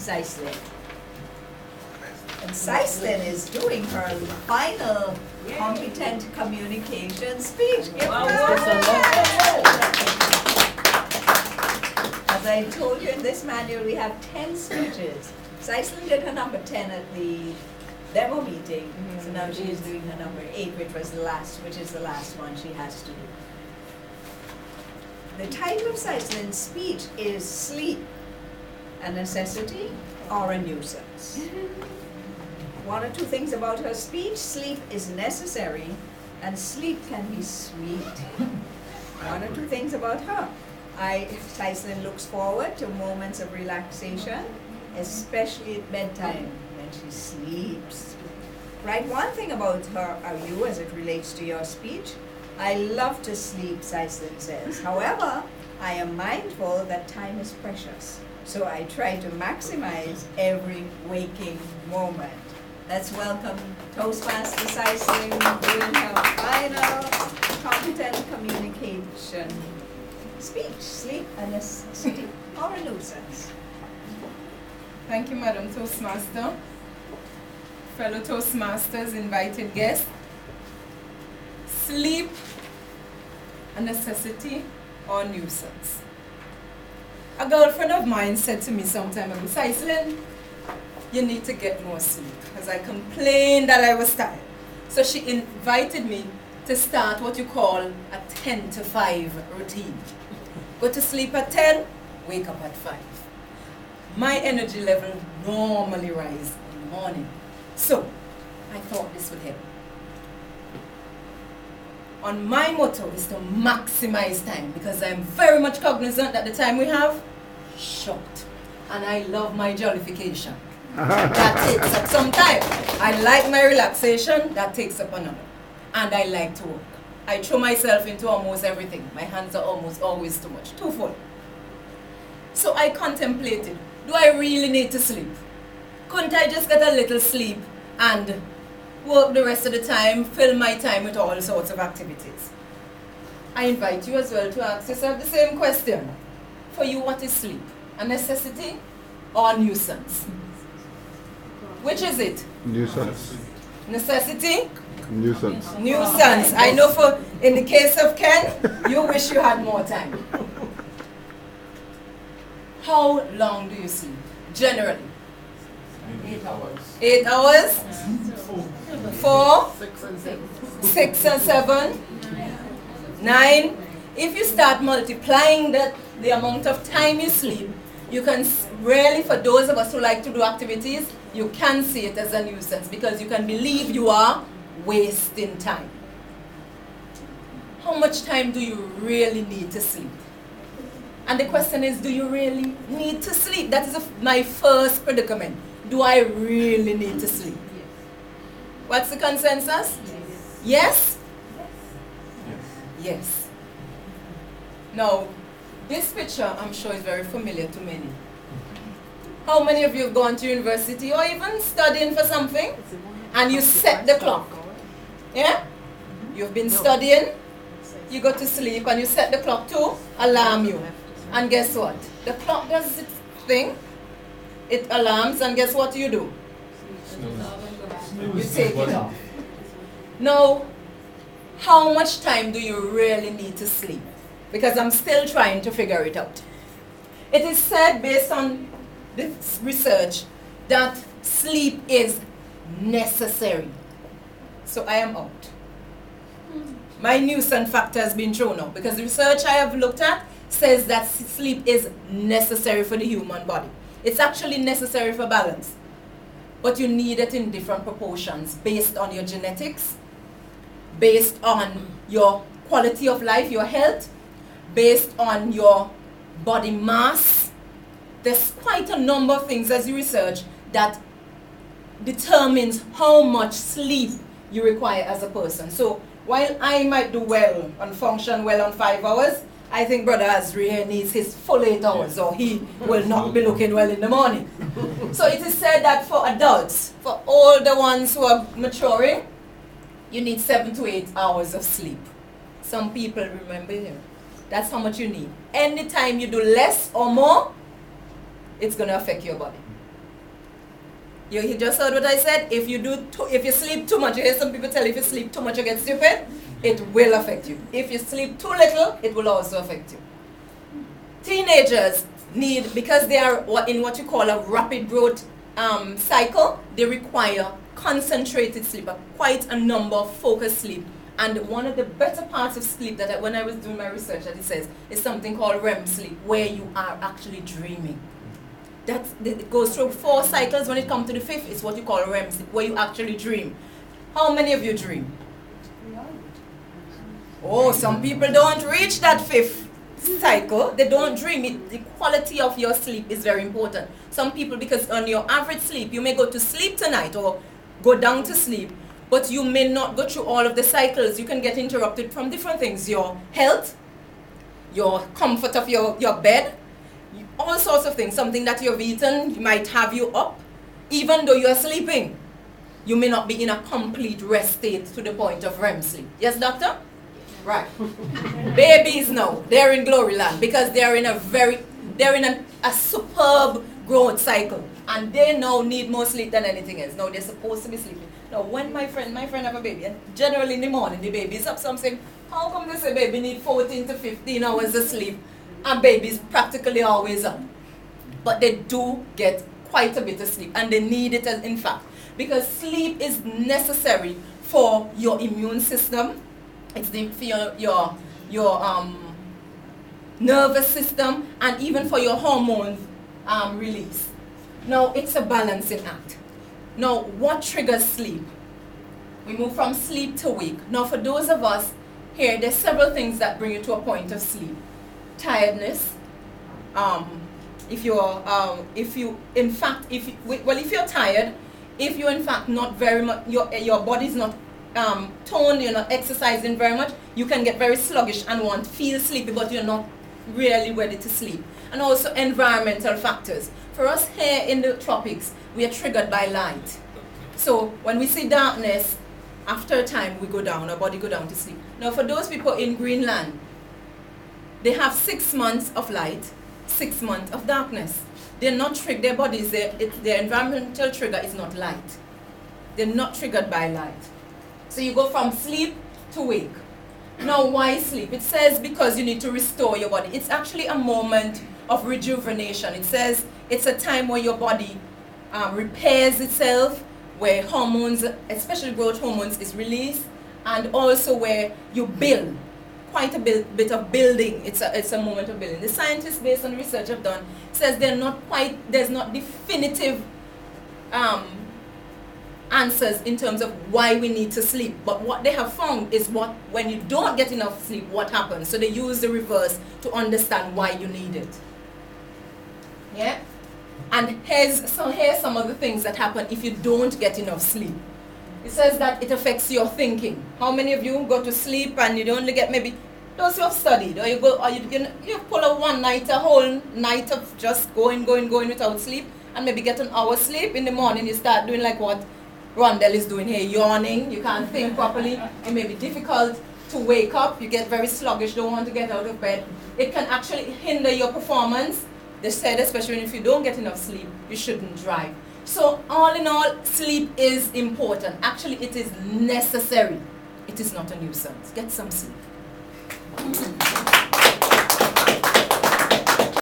Ciclyn. And Ciclyn is doing her final competent communication speech. As I told you in this manual, we have 10 speeches. Ciclyn did her number 10 at the demo meeting, so now she is doing her number 8, which is the last one she has to do. The title of Ciclyn's speech is Sleep, a Necessity or a Nuisance. One or two things about her speech: sleep is necessary and sleep can be sweet. One or two things about her. Ciclyn looks forward to moments of relaxation, especially at bedtime when she sleeps. Right, one thing about her or you as it relates to your speech: I love to sleep, Ciclyn says. However, I am mindful that time is precious, so I try to maximize every waking moment. Let's welcome Toastmaster Ciclyn doing her final competent communication speech. Sleep, a necessity or a nuisance. Thank you, Madam Toastmaster. Fellow Toastmasters, invited guests. Sleep, a necessity or nuisance. A girlfriend of mine said to me some time ago, Ciclyn, you need to get more sleep, because I complained that I was tired. So she invited me to start what you call a 10 to 5 routine. Go to sleep at 10, wake up at 5. My energy level normally rises in the morning. So I thought this would help. On my motto is to maximize time, because I'm very much cognizant that the time we have, short. And I love my jollification. That takes up some time. I like my relaxation, that takes up another. And I like to work. I throw myself into almost everything. My hands are almost always too much, too full. So I contemplated, do I really need to sleep? Couldn't I just get a little sleep and work the rest of the time, fill my time with all sorts of activities? I invite you as well to ask yourself the same question. For you, what is sleep? A necessity or a nuisance? Which is it? Nuisance. Necessity? Nuisance. Nuisance. I know in the case of Ken, you wish you had more time. How long do you sleep, generally? 8 hours. 8 hours? 4? 6 and 7? 9? If you start multiplying the amount of time you sleep, you can really, for those of us who like to do activities, you can see it as a nuisance, because you can believe you are wasting time. How much time do you really need to sleep? And the question is, do you really need to sleep? That is my first predicament. Do I really need to sleep? What's the consensus? Yes? Yes. Now, this picture, I'm sure, is very familiar to many. How many of you have gone to university or even studying for something and you set the clock? Yeah? You've been studying, you go to sleep and you set the clock to alarm you. And guess what? The clock does its thing, it alarms, and guess what you do? You take it off. Now, how much time do you really need to sleep? Because I'm still trying to figure it out. It is said, based on this research, that sleep is necessary. So I am out. My nuisance factor has been thrown out, because the research I have looked at says that sleep is necessary for the human body. It's actually necessary for balance, but you need it in different proportions based on your genetics, based on your quality of life, your health, based on your body mass. There's quite a number of things as you research that determines how much sleep you require as a person. So while I might do well and function well on 5 hours, I think Brother Azri needs his full 8 hours, or he will not be looking well in the morning. So it is said that for adults, for all the ones who are maturing, you need 7 to 8 hours of sleep. Some people, remember here, that's how much you need. Anytime you do less or more, it's going to affect your body. You just heard what I said. If you sleep too much, you hear some people tell you if you sleep too much you get stupid. It will affect you. If you sleep too little, it will also affect you. Teenagers need, because they are in what you call a rapid growth cycle, they require concentrated sleep, quite a number of focused sleep. And one of the better parts of sleep that when I was doing my research that it says is something called REM sleep, where you are actually dreaming. It goes through 4 cycles. When it comes to the 5th, it's what you call REM sleep, where you actually dream. How many of you dream? Oh, some people don't reach that 5th cycle. They don't dream. The quality of your sleep is very important. Some people, because on your average sleep, you may go to sleep tonight or go down to sleep, but you may not go through all of the cycles. You can get interrupted from different things. Your health, your comfort of your bed, all sorts of things. Something that you've eaten might have you up. Even though you're sleeping, you may not be in a complete rest state to the point of REM sleep. Yes, doctor? Right. Babies now, they're in glory land because they're in a superb growth cycle. And they now need more sleep than anything else. Now they're supposed to be sleeping. Now when my friend have a baby, and generally in the morning the baby is up, so I'm saying, how come they say baby need 14 to 15 hours of sleep and baby's practically always up? But they do get quite a bit of sleep, and they need it in fact, because sleep is necessary for your immune system. It's for your nervous system, and even for your hormone release. Now, it's a balancing act. Now, what triggers sleep? We move from sleep to wake. Now, for those of us here, there's several things that bring you to a point of sleep. Tiredness. If you're tired, if you're in fact not very much, your body's not toned, you're not exercising very much, you can get very sluggish and feel sleepy, but you're not really ready to sleep. And also environmental factors. For us here in the tropics, we are triggered by light. So when we see darkness, after a time our body go down to sleep. Now for those people in Greenland, they have 6 months of light, 6 months of darkness. They're not triggered, their bodies, their environmental trigger is not light. They're not triggered by light. So you go from sleep to wake. Now why sleep? It says because you need to restore your body. It's actually a moment of rejuvenation. It says it's a time where your body repairs itself, where hormones, especially growth hormones, is released, and also where you build. Quite a bit of building. It's a moment of building. The scientists, based on the research I've done, says there's not definitive answers in terms of why we need to sleep. But what they have found is when you don't get enough sleep, what happens. So they use the reverse to understand why you need it. Yeah? And here's some of the things that happen if you don't get enough sleep. It says that it affects your thinking. How many of you go to sleep and you only get maybe those who have studied, or you pull a whole night of just going without sleep, and maybe get an hour sleep. In the morning you start doing like what Rondell is doing here, yawning. You can't think properly. It may be difficult to wake up. You get very sluggish, don't want to get out of bed. It can actually hinder your performance. They said especially if you don't get enough sleep, you shouldn't drive. So all in all, sleep is important. Actually, it is necessary. It is not a nuisance. Get some sleep.